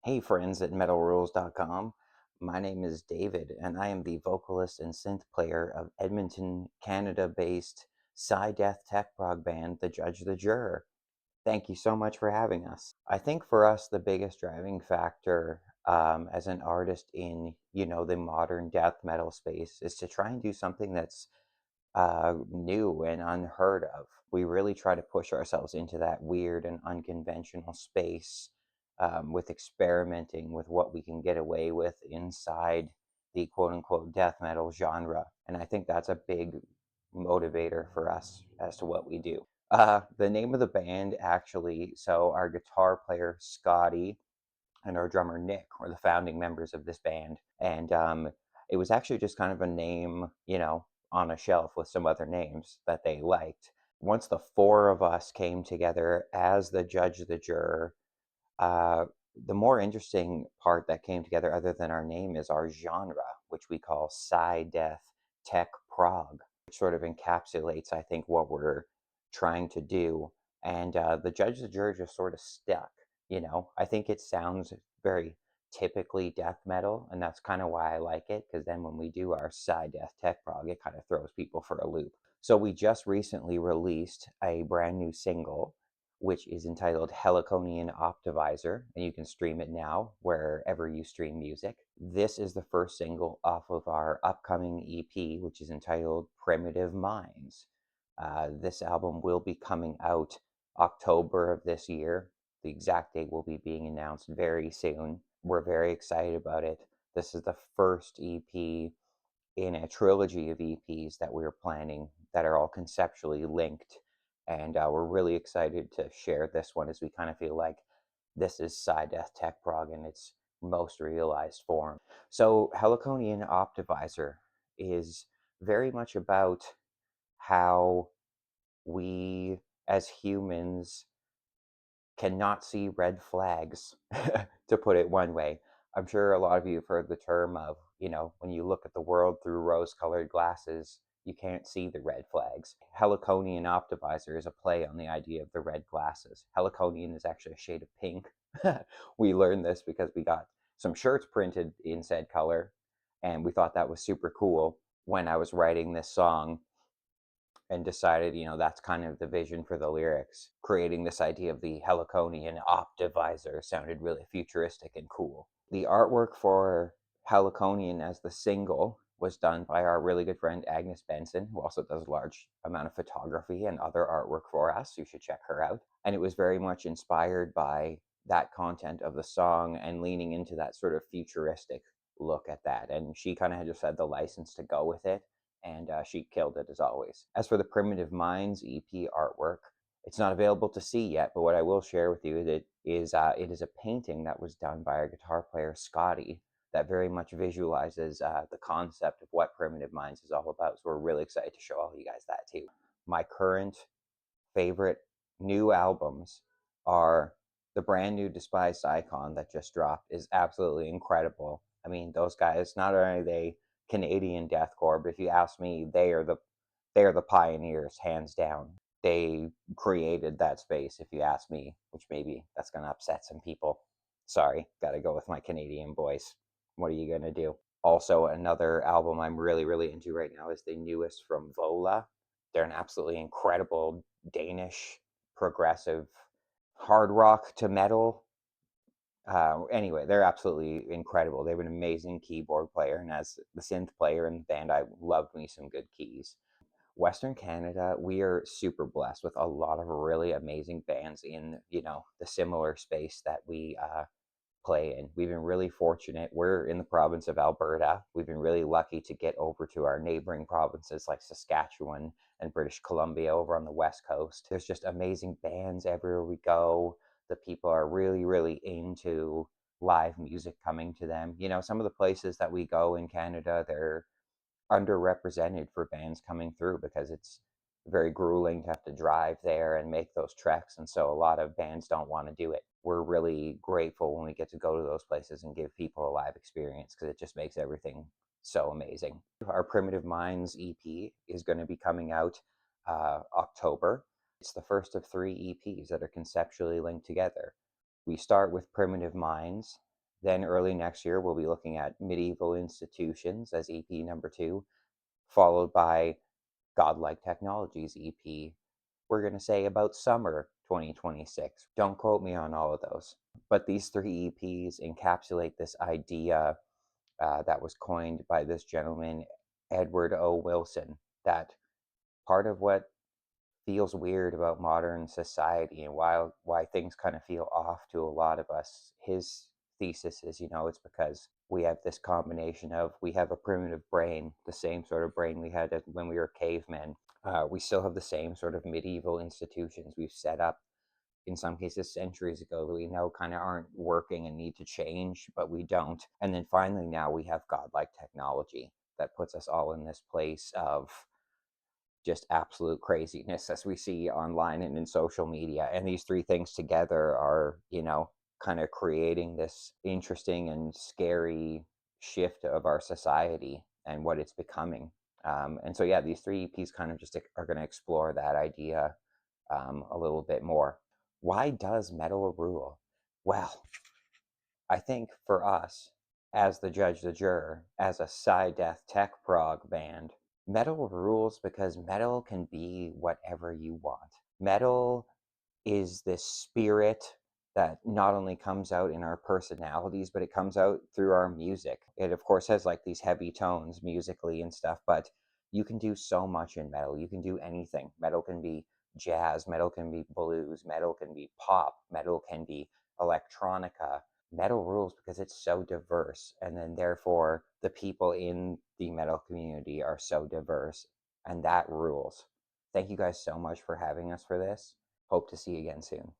Hey friends at metalrules.com. My name is David and I am the vocalist and synth player of Edmonton, Canada-based Psy-Death tech prog band, the Judge The Juror. Thank you so much for having us. I think for us, the biggest driving factor as an artist in, the modern death metal space is to try and do something that's new and unheard of. We really try to push ourselves into that weird and unconventional space with experimenting with what we can get away with inside the quote unquote death metal genre. And I think that's a big motivator for us as to what we do. The name of the band actually, so our guitar player Scotty and our drummer Nick were the founding members of this band. And it was actually just kind of a name, on a shelf with some other names that they liked. Once the four of us came together as the Judge the Juror, uh, the more interesting part that came together, other than our name, is our genre, which we call Psy-Death Tech Prog, which sort of encapsulates, I think, what we're trying to do. And the Judge the Juror just sort of stuck. I think it sounds very typically death metal, and that's kind of why I like it, because then when we do our Psy-Death Tech Prog, it kind of throws people for a loop. So we just recently released a brand new single which is entitled Heliconian Optivisor, and you can stream it now wherever you stream music. This is the first single off of our upcoming EP, which is entitled Primitive Minds. This album will be coming out October of this year. The exact date will be being announced very soon. We're very excited about it. This is the first EP in a trilogy of EPs that we're planning that are all conceptually linked. And we're really excited to share this one as we kind of feel like this is Psy-Death Tech Prog in its most realized form. So Heliconian Optivisor is very much about how we as humans cannot see red flags, to put it one way. I'm sure a lot of you have heard the term of, when you look at the world through rose colored glasses, you can't see the red flags. Heliconian Optivisor is a play on the idea of the red glasses. Heliconian is actually a shade of pink. We learned this because we got some shirts printed in said color, and we thought that was super cool when I was writing this song and decided, that's kind of the vision for the lyrics. Creating this idea of the Heliconian Optivisor sounded really futuristic and cool. The artwork for Heliconian as the single was done by our really good friend Agnes Benson, who also does a large amount of photography and other artwork for us. You should check her out. And it was very much inspired by that content of the song and leaning into that sort of futuristic look at that. And she kind of just had the license to go with it, and she killed it as always. As for the Primitive Minds EP artwork, it's not available to see yet, but what I will share with you is it is a painting that was done by our guitar player Scotty that very much visualizes the concept of what Primitive Minds is all about. So we're really excited to show all you guys that too. My current favorite new albums are the brand new Despised Icon that just dropped is absolutely incredible. I mean, those guys, not only are they Canadian deathcore, but if you ask me, they are the pioneers, hands down. They created that space, if you ask me, which maybe that's gonna upset some people. Sorry, gotta go with my Canadian boys. What are you gonna do? Also, another album I'm really, really into right now is the newest from Vola. They're an absolutely incredible Danish progressive hard rock to metal. Anyway, they're absolutely incredible. They have an amazing keyboard player, and as the synth player in the band, I loved me some good keys. Western Canada, we are super blessed with a lot of really amazing bands in, the similar space that we play in. We've been really fortunate. We're in the province of Alberta. We've been really lucky to get over to our neighboring provinces like Saskatchewan and British Columbia over on the West Coast. There's just amazing bands everywhere we go. The people are really, really into live music coming to them. Some of the places that we go in Canada, they're underrepresented for bands coming through because it's very grueling to have to drive there and make those treks, and so a lot of bands don't want to do it. We're really grateful when we get to go to those places and give people a live experience because it just makes everything so amazing. Our Primitive Minds EP is going to be coming out October. It's the first of 3 EPs that are conceptually linked together. We start with Primitive Minds, Then early next year, we'll be looking at Medieval Institutions as EP number 2, followed by Godlike Technologies EP. We're going to say about summer 2026. Don't quote me on all of those. But these 3 EPs encapsulate this idea that was coined by this gentleman, Edward O. Wilson, that part of what feels weird about modern society and why things kind of feel off to a lot of us. His thesis is, it's because we have this combination of we have a primitive brain, the same sort of brain we had when we were cavemen. We still have the same sort of medieval institutions we've set up in some cases centuries ago that we know kind of aren't working and need to change, but we don't. And then finally, now we have godlike technology that puts us all in this place of just absolute craziness as we see online and in social media. And these 3 things together are, kind of creating this interesting and scary shift of our society and what it's becoming. And so, yeah, these 3 EPs kind of just are going to explore that idea a little bit more. Why does metal rule? Well, I think for us, as the Judge the Juror, as a Psy-Death tech prog band, metal rules because metal can be whatever you want. Metal is this spirit that not only comes out in our personalities, but it comes out through our music. It, of course, has like these heavy tones musically and stuff, but you can do so much in metal. You can do anything. Metal can be jazz, metal can be blues, metal can be pop, metal can be electronica. Metal rules because it's so diverse, and then therefore the people in the metal community are so diverse, and that rules. Thank you guys so much for having us for this. Hope to see you again soon.